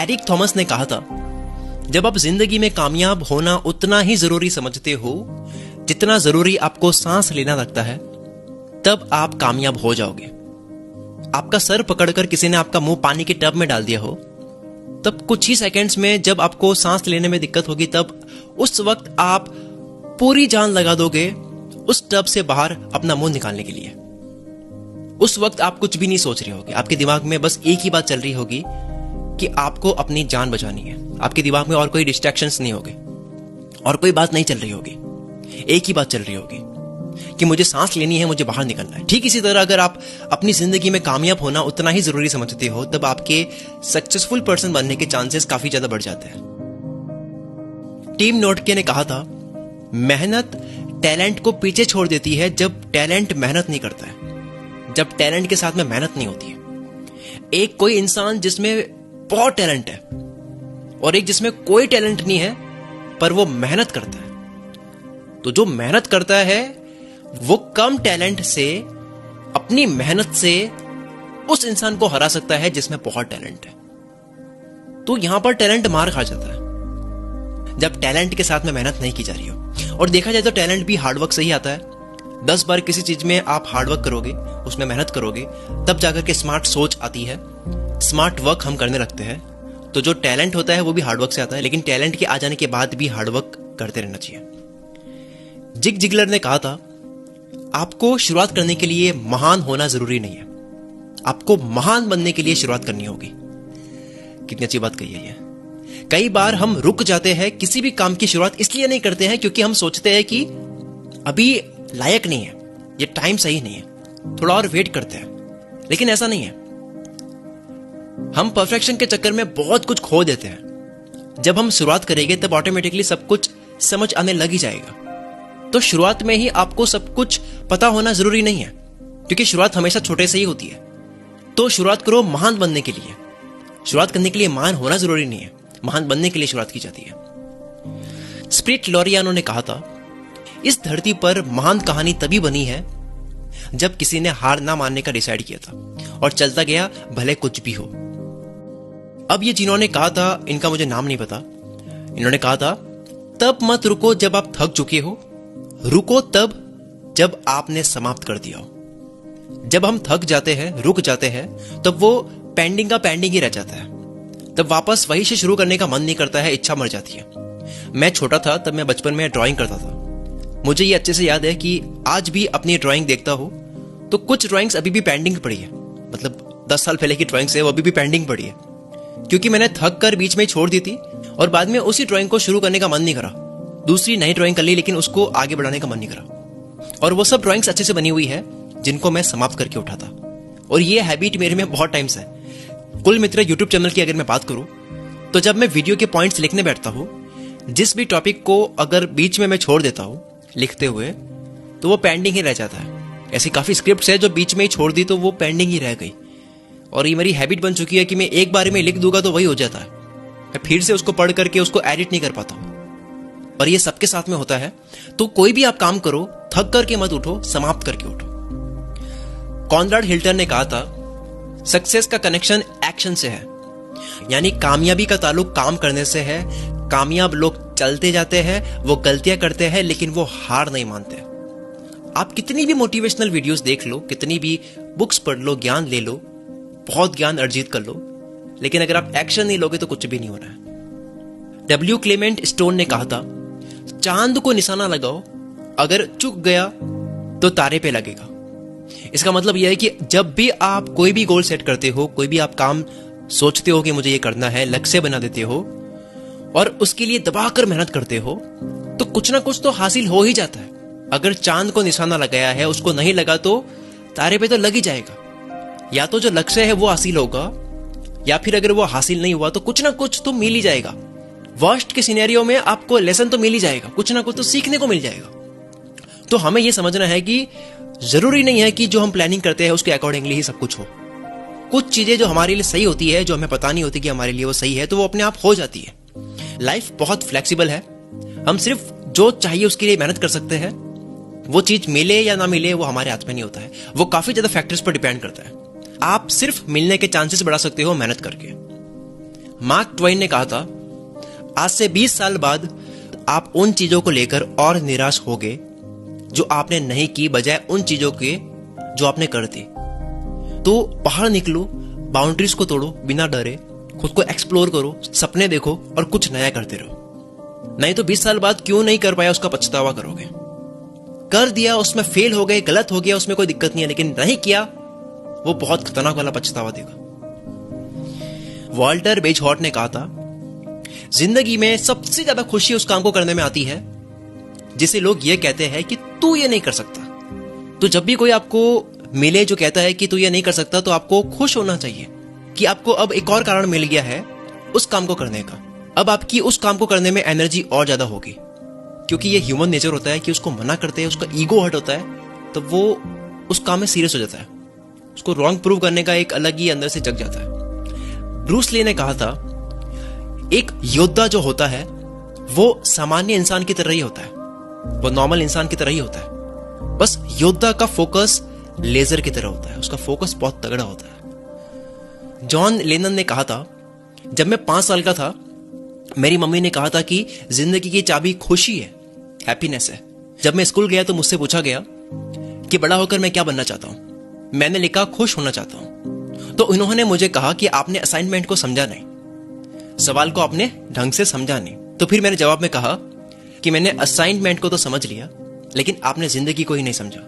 Eric Thomas ने कहा था, जब आप जिंदगी में कामयाब होना उतना ही जरूरी समझते हो जितना जरूरी आपको सांस लेना लगता है, तब आप कामयाब हो जाओगे। आपका सर पकड़कर किसी ने आपका मुंह पानी के टब में डाल दिया हो, तब कुछ ही सेकंड्स में जब आपको सांस लेने में दिक्कत होगी, तब उस वक्त आप पूरी जान लगा दोगे उस टब से बाहर अपना मुंह निकालने के लिए। उस वक्त आप कुछ भी नहीं सोच रहे होगे, आपके दिमाग में बस एक ही बात चल रही होगी कि आपको अपनी जान बचानी है। आपके दिमाग में और कोई डिस्ट्रैक्शंस नहीं होंगे और कोई बात नहीं चल रही होगी, एक ही बात चल रही होगी कि मुझे सांस लेनी है, मुझे बाहर निकलना है। ठीक इसी तरह अगर आप अपनी जिंदगी में कामयाब होना उतना ही जरूरी समझते हो, तब आपके सक्सेसफुल पर्सन बनने के चांसेस काफी ज्यादा बढ़ जाते हैं। टिम नोटके ने कहा था, मेहनत टैलेंट को पीछे छोड़ देती है जब टैलेंट मेहनत नहीं करता है, जब टैलेंट के साथ में मेहनत नहीं होती है। एक कोई इंसान जिसमें बहुत टैलेंट है और एक जिसमें कोई टैलेंट नहीं है पर वो मेहनत करता है, तो जो मेहनत करता है वो कम टैलेंट से, अपनी मेहनत से उस इंसान को हरा सकता है जिसमें बहुत टैलेंट है। तो यहां पर टैलेंट मार खा जाता है जब टैलेंट के साथ में मेहनत नहीं की जा रही हो। और देखा जाए तो टैलेंट भी हार्डवर्क से ही आता है। 10 बार किसी चीज में आप हार्डवर्क करोगे, उसमें मेहनत करोगे, तब जाकर के स्मार्ट सोच आती है, स्मार्ट वर्क हम करने लगते हैं। तो जो टैलेंट होता है वो भी हार्डवर्क से आता है, लेकिन टैलेंट के आ जाने के बाद भी हार्डवर्क करते रहना चाहिए। जिग जिगलर ने कहा था, आपको शुरुआत करने के लिए महान होना जरूरी नहीं है, आपको महान बनने के लिए शुरुआत करनी होगी। कितनी अच्छी बात कही है ये। कई बार हम रुक जाते हैं, किसी भी काम की शुरुआत इसलिए नहीं करते हैं क्योंकि हम सोचते हैं कि अभी लायक नहीं है, ये टाइम सही नहीं है, थोड़ा और वेट करते हैं। लेकिन ऐसा नहीं है, हम परफेक्शन के चक्कर में बहुत कुछ खो देते हैं। जब हम शुरुआत करेंगे तब ऑटोमेटिकली सब कुछ समझ आने लग ही जाएगा। तो शुरुआत में ही आपको सब कुछ पता होना जरूरी नहीं है, क्योंकि शुरुआत हमेशा छोटे से ही होती है। तो शुरुआत करो महान बनने के लिए। शुरुआत करने के लिए महान होना जरूरी नहीं है, महान बनने के लिए शुरुआत की जाती है। स्पिरिट लॉरियानो ने कहा था, इस धरती पर महान कहानी तभी बनी है जब किसी ने हार ना मानने का डिसाइड किया था और चलता गया, भले कुछ भी हो। अब ये जिन्होंने कहा था, इनका मुझे नाम नहीं पता, इन्होंने कहा था, तब मत रुको जब आप थक चुके हो, रुको तब जब आपने समाप्त कर दिया हो। जब हम थक जाते हैं, रुक जाते हैं, तब वो पेंडिंग का पेंडिंग ही रह जाता है। तब वापस वही से शुरू करने का मन नहीं करता है, इच्छा मर जाती है। मैं छोटा था तब मैं बचपन में ड्राइंग करता था। मुझे ये अच्छे से याद है कि आज भी अपनी ड्राइंग देखता हूं तो कुछ ड्राइंग्स अभी भी पेंडिंग पड़ी है, मतलब 10 साल पहले की ड्राइंग्स है वो अभी भी पेंडिंग पड़ी है, क्योंकि मैंने थक कर बीच में छोड़ दी थी और बाद में उसी ड्राइंग को शुरू करने का मन नहीं करा। दूसरी नई ड्राइंग कर ली, लेकिन उसको आगे बढ़ाने का मन नहीं करा। और वो सब ड्राइंग्स अच्छे से बनी हुई है जिनको मैं समाप्त करके उठा था। और ये हैबिट मेरे में बहुत टाइम से है। कुल मित्र यूट्यूब चैनल की अगर मैं बात करूं तो जब मैं वीडियो के पॉइंट्स लिखने बैठता हूं, जिस भी टॉपिक को अगर बीच में मैं छोड़ देता हूं लिखते हुए, तो वो पेंडिंग ही रह जाता है। ऐसी काफी स्क्रिप्ट्स है जो बीच में ही छोड़ दी तो वो पेंडिंग ही रह गई। और ये मेरी हैबिट बन चुकी है कि मैं एक बार में लिख दूंगा तो वही हो जाता है, मैं फिर से उसको पढ़ करके उसको एडिट नहीं कर पाता हूं। और ये सबके साथ में होता है। तो कोई भी आप काम करो, थक करके मत उठो, समाप्त करके उठो। कॉनराड हिल्टन ने कहा था, सक्सेस का कनेक्शन एक्शन से है, यानी कामयाबी का ताल्लुक काम करने से है। कामयाब लोग चलते जाते हैं, वो गलतियां करते हैं, लेकिन वो हार नहीं मानते। आप कितनी भी मोटिवेशनल वीडियोस देख लो, कितनी भी बुक्स पढ़ लो, ज्ञान ले लो, बहुत ज्ञान अर्जित कर लो, लेकिन अगर आप एक्शन नहीं लोगे तो कुछ भी नहीं हो रहा है। डब्ल्यू क्लेमेंट स्टोन ने कहा था, चांद को निशाना लगाओ, अगर चूक गया तो तारे पे लगेगा। इसका मतलब यह है कि जब भी आप कोई भी गोल सेट करते हो, कोई भी आप काम सोचते हो कि मुझे ये करना है, लक्ष्य बना देते हो और उसके लिए दबाकर मेहनत करते हो, तो कुछ ना कुछ तो हासिल हो ही जाता है। अगर चांद को निशाना लगाया है, उसको नहीं लगा तो तारे पे तो लग ही जाएगा। या तो जो लक्ष्य है वो हासिल होगा, या फिर अगर वो हासिल नहीं हुआ तो कुछ ना कुछ तो मिल ही जाएगा। वर्स्ट के सिनेरियो में आपको लेसन तो मिल ही जाएगा, कुछ ना कुछ तो सीखने को मिल जाएगा। तो हमें यह समझना है कि जरूरी नहीं है कि जो हम प्लानिंग करते हैं उसके अकॉर्डिंगली ही सब कुछ हो। कुछ चीजें जो हमारे लिए सही होती है, जो हमें पता नहीं होती कि हमारे लिए वो सही है, तो वो अपने आप हो जाती है। लाइफ बहुत फ्लेक्सिबल है, हम सिर्फ जो चाहिए उसके लिए मेहनत कर सकते हैं। वो चीज मिले या ना मिले वो हमारे हाथ में नहीं होता है, वो काफी ज्यादा फैक्टर्स पर डिपेंड करता है। आप सिर्फ मिलने के चांसेस बढ़ा सकते हो मेहनत करके। मार्क ट्वेन ने कहा था, आज से 20 साल बाद आप उन चीजों को लेकर और निराश होगे जो आपने नहीं की, बजाय उन चीजों के जो आपने कर दी। तो बाहर निकलो, बाउंड्रीज को तोड़ो, बिना डरे खुद को एक्सप्लोर करो, सपने देखो और कुछ नया करते रहो। नहीं तो 20 साल बाद क्यों नहीं कर पाया उसका पछतावा करोगे। कर दिया, उसमें फेल हो गए, गलत हो गया, उसमें कोई दिक्कत नहीं है, लेकिन नहीं किया वो बहुत खतरनाक वाला पछतावा देगा। वॉल्टर बेजहॉर्ट ने कहा था, जिंदगी में सबसे ज्यादा खुशी उस काम को करने में आती है जिसे लोग ये कहते हैं कि तू ये नहीं कर सकता। तो जब भी कोई आपको मिले जो कहता है कि तू ये नहीं कर सकता, तो आपको खुश होना चाहिए कि आपको अब एक और कारण मिल गया है उस काम को करने का। अब आपकी उस काम को करने में एनर्जी और ज्यादा होगी, क्योंकि ये ह्यूमन नेचर होता है कि उसको मना करते हैं, उसका ईगो हर्ट होता है, तो वो उस काम में सीरियस हो जाता है, उसको रॉन्ग प्रूव करने का एक अलग ही अंदर से जग जाता है। ब्रूस ली ने कहा था, एक योद्धा जो होता है वो सामान्य इंसान की तरह ही होता है, वो नॉर्मल इंसान की तरह ही होता है, बस योद्धा का फोकस लेजर की तरह होता है, उसका फोकस बहुत तगड़ा होता है। जॉन लेनन ने कहा था, जब मैं 5 साल का था मेरी मम्मी ने कहा था कि जिंदगी की चाबी खुशी है, हैप्पीनेस है। जब मैं स्कूल गया तो मुझसे पूछा गया कि बड़ा होकर मैं क्या बनना चाहता हूं। मैंने लिखा खुश होना चाहता हूं। तो उन्होंने मुझे कहा कि आपने असाइनमेंट को समझा नहीं, सवाल को आपने ढंग से समझा नहीं। तो फिर मैंने जवाब में कहा कि मैंने असाइनमेंट को तो समझ लिया, लेकिन आपने जिंदगी को ही नहीं समझा।